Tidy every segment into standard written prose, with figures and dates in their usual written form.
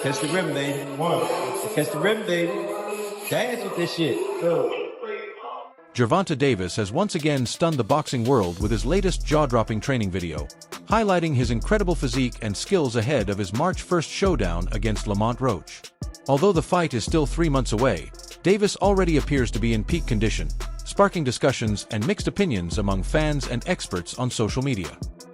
Catch the rim, baby. Catch the rim, baby. Dance with this shit. Gervonta Davis has once again stunned the boxing world with his latest jaw-dropping training video, highlighting his incredible physique and skills ahead of his March 1st showdown against Lamont Roach. Although the fight is still 3 months away, Davis already appears to be in peak condition, sparking discussions and mixed opinions among fans and experts on social media.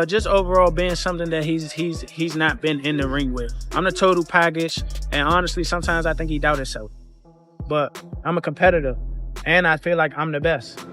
Just overall being something that he's not been in the ring with. I'm the total package, and honestly, sometimes I think he doubts himself. But I'm a competitor, and I feel like I'm the best.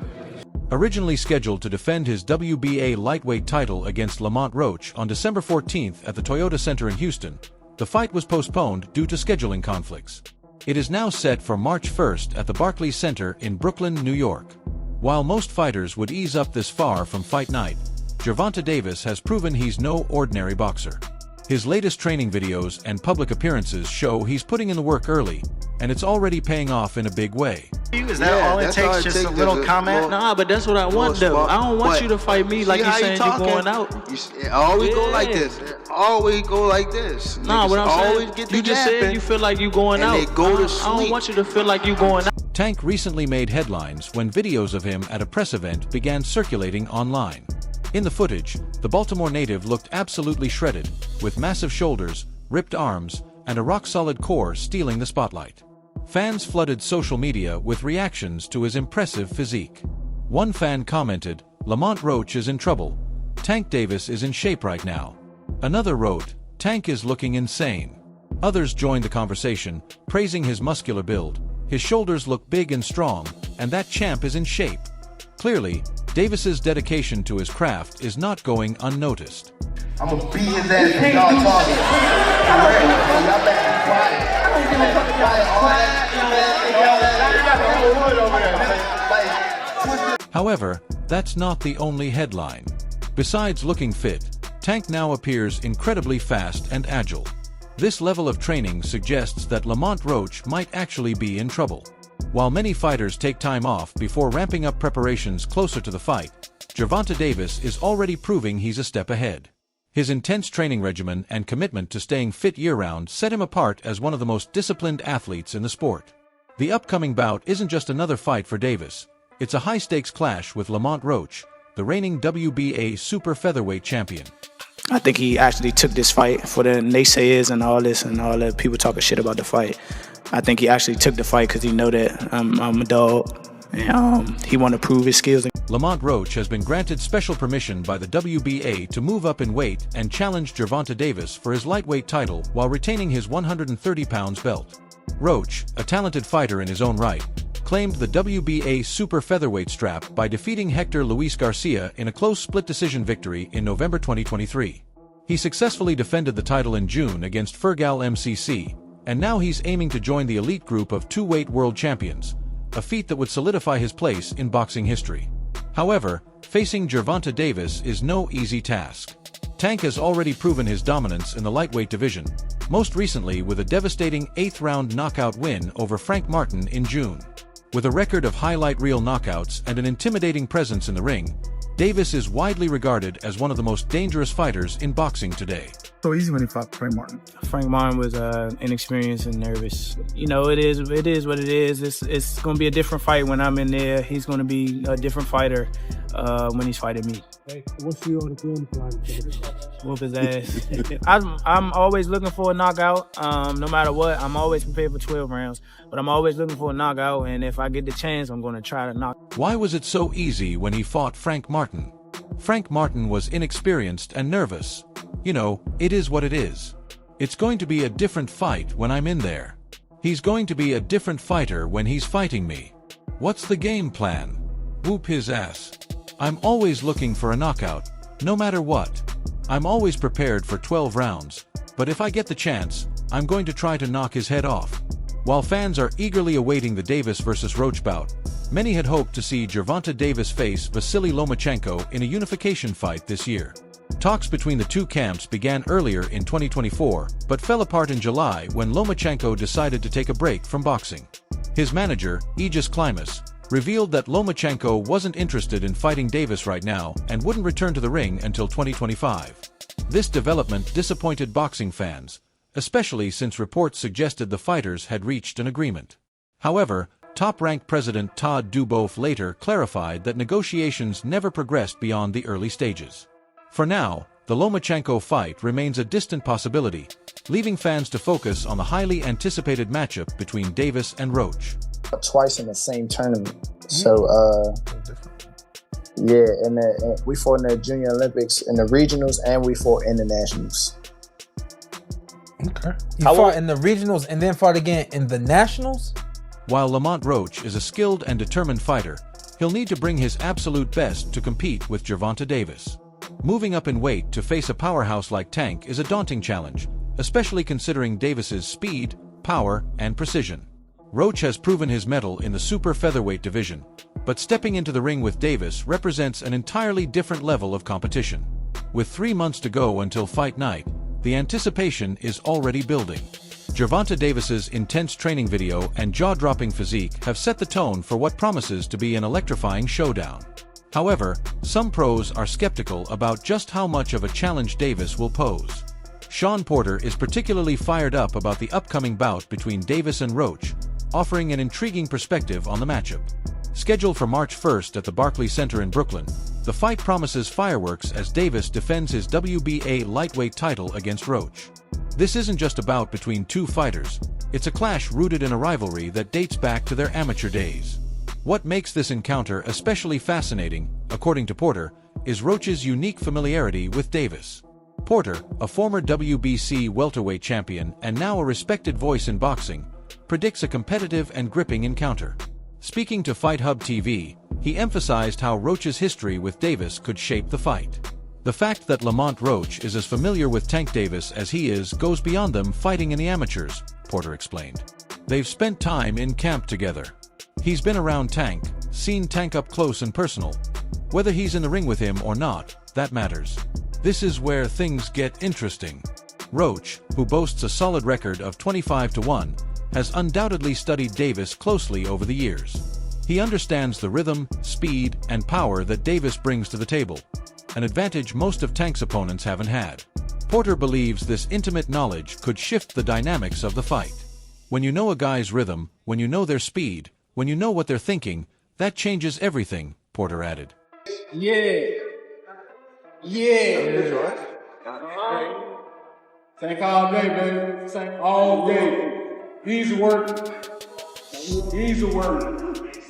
Originally scheduled to defend his WBA lightweight title against Lamont Roach on December 14th at the Toyota Center in Houston, the fight was postponed due to scheduling conflicts. It is now set for March 1st at the Barclays Center in Brooklyn, New York. While most fighters would ease up this far from fight night, Gervonta Davis has proven he's no ordinary boxer. His latest training videos and public appearances show he's putting in the work early, and it's already paying off in a big way. Is that all it takes? Just a little comment? Nah, but that's what I want, though. I don't want you to fight me like you saying you're going out. You always go like this. Always go like this. Nah, what I'm always saying, get you just said you feel like you going out. They go to sleep. I don't want you to feel like you going out. Tank recently made headlines when videos of him at a press event began circulating online. In the footage, the Baltimore native looked absolutely shredded, with massive shoulders, ripped arms, and a rock-solid core stealing the spotlight. Fans flooded social media with reactions to his impressive physique. One fan commented, "Lamont Roach is in trouble. Tank Davis is in shape right now." Another wrote, "Tank is looking insane." Others joined the conversation, praising his muscular build. His shoulders look big and strong, and that champ is in shape. Clearly, Davis's dedication to his craft is not going unnoticed. I'm gonna beat his ass for y'all talking. Y'all better be quiet. However, that's not the only headline. Besides looking fit, Tank now appears incredibly fast and agile. This level of training suggests that Lamont Roach might actually be in trouble. While many fighters take time off before ramping up preparations closer to the fight, Gervonta Davis is already proving he's a step ahead. His intense training regimen and commitment to staying fit year-round set him apart as one of the most disciplined athletes in the sport. The upcoming bout isn't just another fight for Davis, it's a high-stakes clash with Lamont Roach, the reigning WBA super featherweight champion. I think he actually took this fight for the naysayers and all the people talking shit about the fight. I think he actually took the fight because he know that I'm a dog, and he want to prove his skills. Lamont Roach has been granted special permission by the WBA to move up in weight and challenge Gervonta Davis for his lightweight title while retaining his 130 pounds belt. Roach, a talented fighter in his own right, claimed the WBA super featherweight strap by defeating Hector Luis Garcia in a close split decision victory in November 2023. He successfully defended the title in June against Fergal MCC, and now he's aiming to join the elite group of two-weight world champions, a feat that would solidify his place in boxing history. However, facing Gervonta Davis is no easy task. Tank has already proven his dominance in the lightweight division, most recently with a devastating 8th-round knockout win over Frank Martin in June. With a record of highlight reel knockouts and an intimidating presence in the ring, Davis is widely regarded as one of the most dangerous fighters in boxing today. So easy when he fought Frank Martin. Frank Martin was inexperienced and nervous. You know, it is what it is. It's going to be a different fight when I'm in there. He's going to be a different fighter when he's fighting me. Hey, what's your game plan? Whoop his ass. I'm always looking for a knockout. No matter what, I'm always prepared for 12 rounds. But I'm always looking for a knockout, and if I get the chance, I'm going to try to knock. Why was it so easy when he fought Frank Martin? Frank Martin was inexperienced and nervous. You know, it is what it is. It's going to be a different fight when I'm in there. He's going to be a different fighter when he's fighting me. What's the game plan? Whoop his ass. I'm always looking for a knockout, no matter what. I'm always prepared for 12 rounds, but if I get the chance, I'm going to try to knock his head off. While fans are eagerly awaiting the Davis vs. Roach bout, many had hoped to see Gervonta Davis face Vasily Lomachenko in a unification fight this year. Talks between the two camps began earlier in 2024, but fell apart in July when Lomachenko decided to take a break from boxing. His manager, Aegis Klimas, revealed that Lomachenko wasn't interested in fighting Davis right now and wouldn't return to the ring until 2025. This development disappointed boxing fans, especially since reports suggested the fighters had reached an agreement. However, top-ranked President Todd Duboff later clarified that negotiations never progressed beyond the early stages. For now, the Lomachenko fight remains a distant possibility, leaving fans to focus on the highly anticipated matchup between Davis and Roach. Twice in the same tournament. So, yeah, and we fought in the Junior Olympics, in the regionals, and we fought in the nationals. Okay. You fought in the regionals and then fought again in the nationals? While Lamont Roach is a skilled and determined fighter, he'll need to bring his absolute best to compete with Gervonta Davis. Moving up in weight to face a powerhouse like Tank is a daunting challenge, especially considering Davis's speed, power, and precision. Roach has proven his mettle in the super featherweight division, but stepping into the ring with Davis represents an entirely different level of competition. With 3 months to go until fight night, the anticipation is already building. Gervonta Davis's intense training video and jaw-dropping physique have set the tone for what promises to be an electrifying showdown. However, some pros are skeptical about just how much of a challenge Davis will pose. Sean Porter is particularly fired up about the upcoming bout between Davis and Roach, offering an intriguing perspective on the matchup. Scheduled for March 1st at the Barclays Center in Brooklyn, the fight promises fireworks as Davis defends his WBA lightweight title against Roach. This isn't just a bout between two fighters, it's a clash rooted in a rivalry that dates back to their amateur days. What makes this encounter especially fascinating, according to Porter, is Roach's unique familiarity with Davis. Porter, a former WBC welterweight champion and now a respected voice in boxing, predicts a competitive and gripping encounter. Speaking to Fight Hub TV, he emphasized how Roach's history with Davis could shape the fight. The fact that Lamont Roach is as familiar with Tank Davis as he is goes beyond them fighting in the amateurs, Porter explained. They've spent time in camp together. He's been around Tank, seen Tank up close and personal. Whether he's in the ring with him or not, that matters. This is where things get interesting. Roach, who boasts a solid record of 25-1, has undoubtedly studied Davis closely over the years. He understands the rhythm, speed, and power that Davis brings to the table, an advantage most of Tank's opponents haven't had. Porter believes this intimate knowledge could shift the dynamics of the fight. When you know a guy's rhythm, when you know their speed, when you know what they're thinking, that changes everything, Porter added. Yeah. Tank all day, baby. Tank all day. Easy work. Easy work.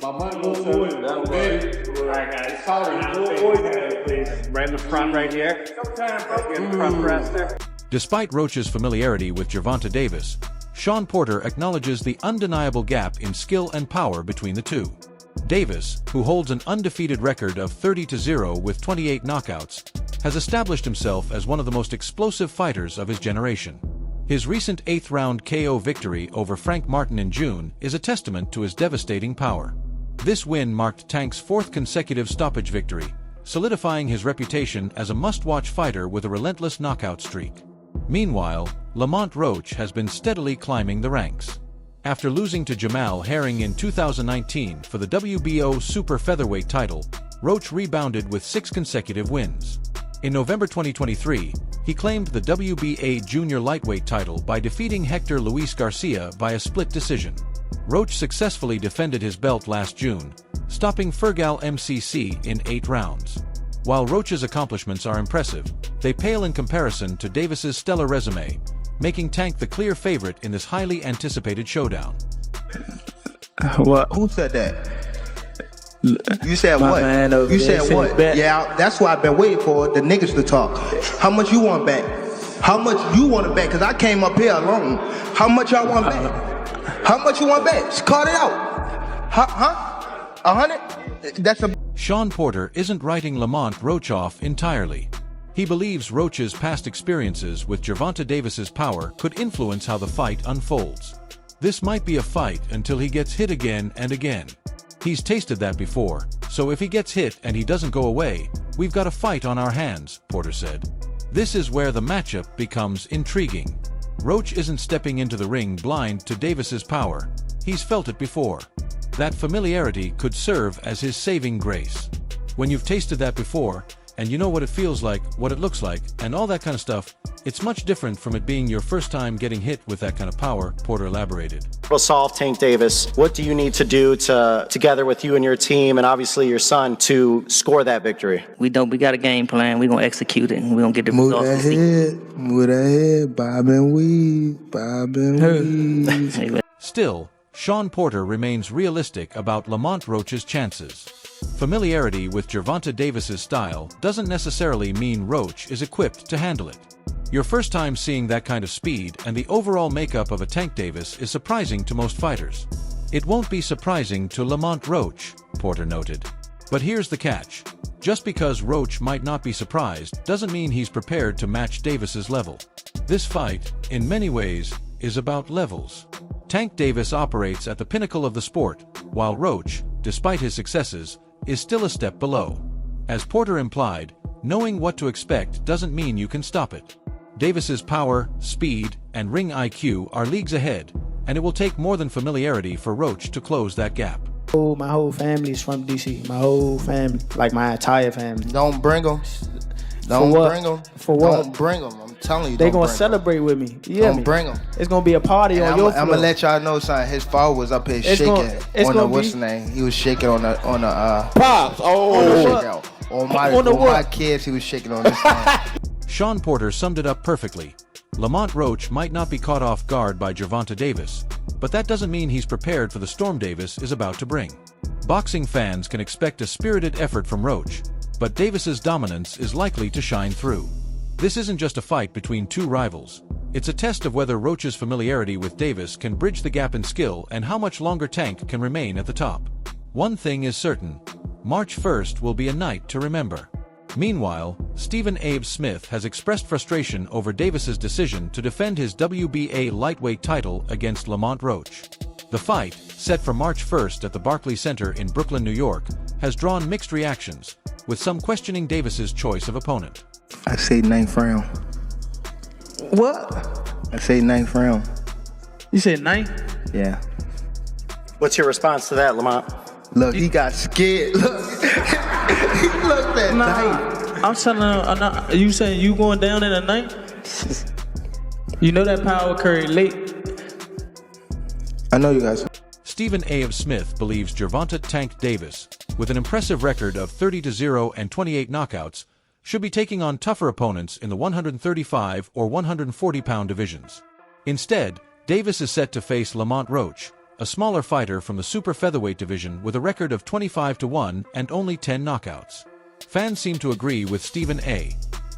My money goes to it. Alright, guys. Please. Right in the front right here. Get the front press there. Despite Roach's familiarity with Gervonta Davis, Sean Porter acknowledges the undeniable gap in skill and power between the two. Davis, who holds an undefeated record of 30-0 with 28 knockouts, has established himself as one of the most explosive fighters of his generation. His recent 8th-round KO victory over Frank Martin in June is a testament to his devastating power. This win marked Tank's 4th consecutive stoppage victory, solidifying his reputation as a must-watch fighter with a relentless knockout streak. Meanwhile, Lamont Roach has been steadily climbing the ranks. After losing to Jamal Herring in 2019 for the WBO super featherweight title, Roach rebounded with 6 consecutive wins. In November 2023, he claimed the WBA junior lightweight title by defeating Hector Luis Garcia by a split decision. Roach successfully defended his belt last June, stopping Fergal MCC in 8 rounds. While Roach's accomplishments are impressive, they pale in comparison to Davis's stellar resume, making Tank the clear favorite in this highly anticipated showdown. What? Who said that? You said what? You said what? Yeah, that's why I've been waiting for the niggas to talk. How much you want back? How much you want to bet? Because I came up here alone. How much y'all want back? How much you want back? Just cut it out. Huh? 100? That's a... Sean Porter isn't writing Lamont Roach off entirely. He believes Roach's past experiences with Gervonta Davis's power could influence how the fight unfolds. This might be a fight until he gets hit again and again. He's tasted that before, so if he gets hit and he doesn't go away, we've got a fight on our hands, Porter said. This is where the matchup becomes intriguing. Roach isn't stepping into the ring blind to Davis's power. He's felt it before. That familiarity could serve as his saving grace. When you've tasted that before, and you know what it feels like, what it looks like, and all that kind of stuff. It's much different from it being your first time getting hit with that kind of power, Porter elaborated. We'll solve Tank Davis. What do you need to do together with you and your team and obviously your son to score that victory? We got a game plan. We're going to execute it, and we're going to get the results. Move that head, bob and weave. Still, Sean Porter remains realistic about Lamont Roach's chances. Familiarity with Gervonta Davis's style doesn't necessarily mean Roach is equipped to handle it. Your first time seeing that kind of speed and the overall makeup of a Tank Davis is surprising to most fighters. It won't be surprising to Lamont Roach, Porter noted. But here's the catch. Just because Roach might not be surprised doesn't mean he's prepared to match Davis's level. This fight, in many ways, is about levels. Tank Davis operates at the pinnacle of the sport, while Roach, despite his successes, is still a step below. As Porter implied, knowing what to expect doesn't mean you can stop it. Davis's power, speed, and ring IQ are leagues ahead, and it will take more than familiarity for Roach to close that gap. My whole family is from DC. My whole family, like my entire family. Don't bring them. Don't bring them. For what? Don't bring them. I'm telling you, they gonna celebrate with me. Don't bring them. It's gonna be a party on your floor. I'm gonna let y'all know, son. His father was up here shaking on the what's the name? He was shaking on the pops. On my kids, he was shaking on this thing. Sean Porter summed it up perfectly. Lamont Roach might not be caught off guard by Gervonta Davis, but that doesn't mean he's prepared for the storm Davis is about to bring. Boxing fans can expect a spirited effort from Roach, but Davis's dominance is likely to shine through. This isn't just a fight between two rivals. It's a test of whether Roach's familiarity with Davis can bridge the gap in skill and how much longer Tank can remain at the top. One thing is certain. March 1st will be a night to remember. Meanwhile, Stephen Abe Smith has expressed frustration over Davis's decision to defend his WBA lightweight title against Lamont Roach. The fight, set for March 1st at the Barclays Center in Brooklyn, New York, has drawn mixed reactions, with some questioning Davis's choice of opponent. I say 9th round. What? I say 9th round. You said 9th? Yeah. What's your response to that, Lamont? Look, he got scared. Look, he looked at night. I'm telling him, you saying you going down in a night? You know that power curry late. I know you guys. Stephen A. Smith believes Gervonta Tank Davis, with an impressive record of 30-0 and 28 knockouts, should be taking on tougher opponents in the 135 or 140-pound divisions. Instead, Davis is set to face Lamont Roach, a smaller fighter from the super featherweight division with a record of 25-1 and only 10 knockouts. Fans seem to agree with Stephen A.,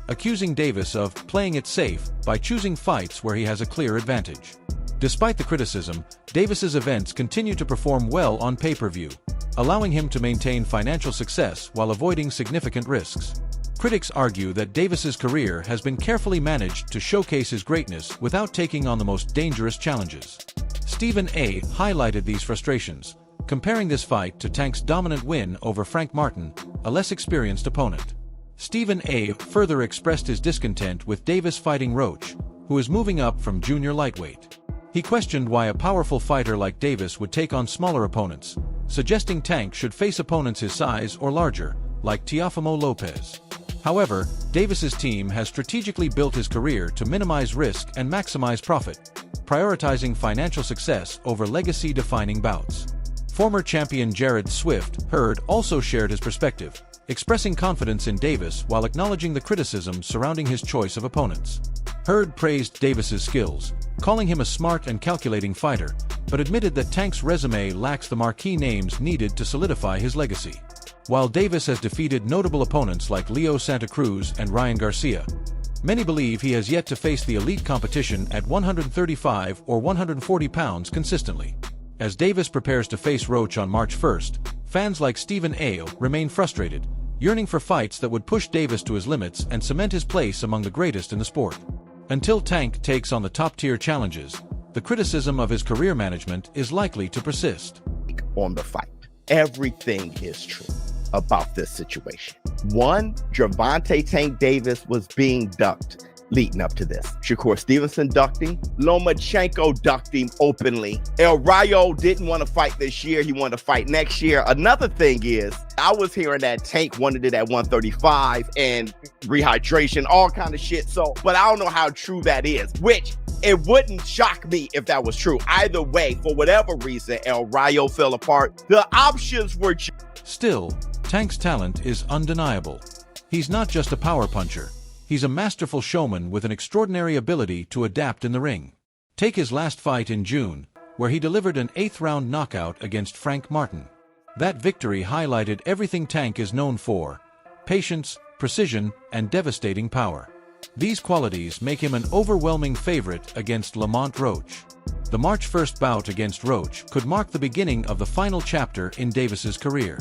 accusing Davis of playing it safe by choosing fights where he has a clear advantage. Despite the criticism, Davis's events continue to perform well on pay-per-view, allowing him to maintain financial success while avoiding significant risks. Critics argue that Davis's career has been carefully managed to showcase his greatness without taking on the most dangerous challenges. Stephen A. highlighted these frustrations, comparing this fight to Tank's dominant win over Frank Martin, a less experienced opponent. Stephen A. further expressed his discontent with Davis fighting Roach, who is moving up from junior lightweight. He questioned why a powerful fighter like Davis would take on smaller opponents, suggesting Tank should face opponents his size or larger, like Teofimo Lopez. However, Davis's team has strategically built his career to minimize risk and maximize profit, prioritizing financial success over legacy-defining bouts. Former champion Jared Swift Hurd also shared his perspective, expressing confidence in Davis while acknowledging the criticism surrounding his choice of opponents. Hurd praised Davis's skills, calling him a smart and calculating fighter, but admitted that Tank's resume lacks the marquee names needed to solidify his legacy. While Davis has defeated notable opponents like Leo Santa Cruz and Ryan Garcia, many believe he has yet to face the elite competition at 135 or 140 pounds consistently. As Davis prepares to face Roach on March 1st, fans like Stephen A. remain frustrated, yearning for fights that would push Davis to his limits and cement his place among the greatest in the sport. Until Tank takes on the top-tier challenges, the criticism of his career management is likely to persist. On the fight, everything is true about this situation. One, Gervonta Tank Davis was being ducked. leading up to this. Shakur Stevenson ducked him. Lomachenko ducked him openly. El Rayo didn't want to fight this year. He wanted to fight next year. Another thing is, I was hearing that Tank wanted it at 135 and rehydration, all kind of shit. So, but I don't know how true that is, which it wouldn't shock me if that was true. Either way, for whatever reason, El Rayo fell apart. The options were... Still, Tank's talent is undeniable. He's not just a power puncher. He's a masterful showman with an extraordinary ability to adapt in the ring. Take his last fight in June, where he delivered an 8th-round knockout against Frank Martin. That victory highlighted everything Tank is known for: patience, precision, and devastating power. These qualities make him an overwhelming favorite against Lamont Roach. The March 1st bout against Roach could mark the beginning of the final chapter in Davis's career.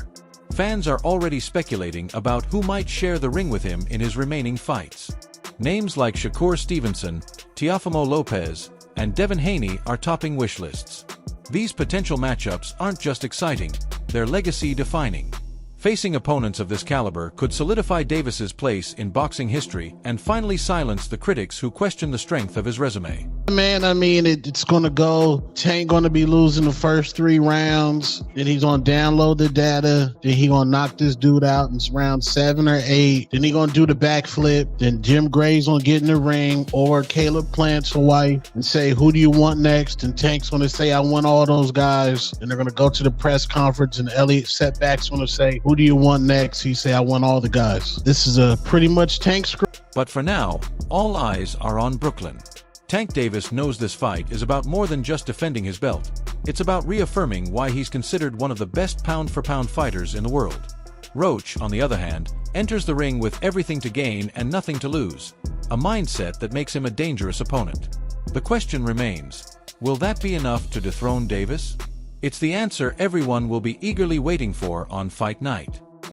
Fans are already speculating about who might share the ring with him in his remaining fights. Names like Shakur Stevenson, Teofimo Lopez, and Devin Haney are topping wish lists. These potential matchups aren't just exciting, they're legacy-defining. Facing opponents of this caliber could solidify Davis's place in boxing history and finally silence the critics who question the strength of his resume. Man, I mean, it's going to go. Tank going to be losing the first 3 rounds. Then he's going to download the data. Then he going to knock this dude out in round 7 or 8. Then he going to do the backflip. Then Jim Gray's going to get in the ring, or Caleb Plant's wife, and say, who do you want next? And Tank's going to say, I want all those guys. And they're going to go to the press conference, and Elliot Setback's going to say, who do you want next? He say, I want all the guys. This is a pretty much Tank script. But for now, all eyes are on Brooklyn. Tank Davis knows this fight is about more than just defending his belt. It's about reaffirming why he's considered one of the best pound-for-pound fighters in the world. Roach, on the other hand, enters the ring with everything to gain and nothing to lose, a mindset that makes him a dangerous opponent. The question remains, will that be enough to dethrone Davis? It's the answer everyone will be eagerly waiting for on Fight Night.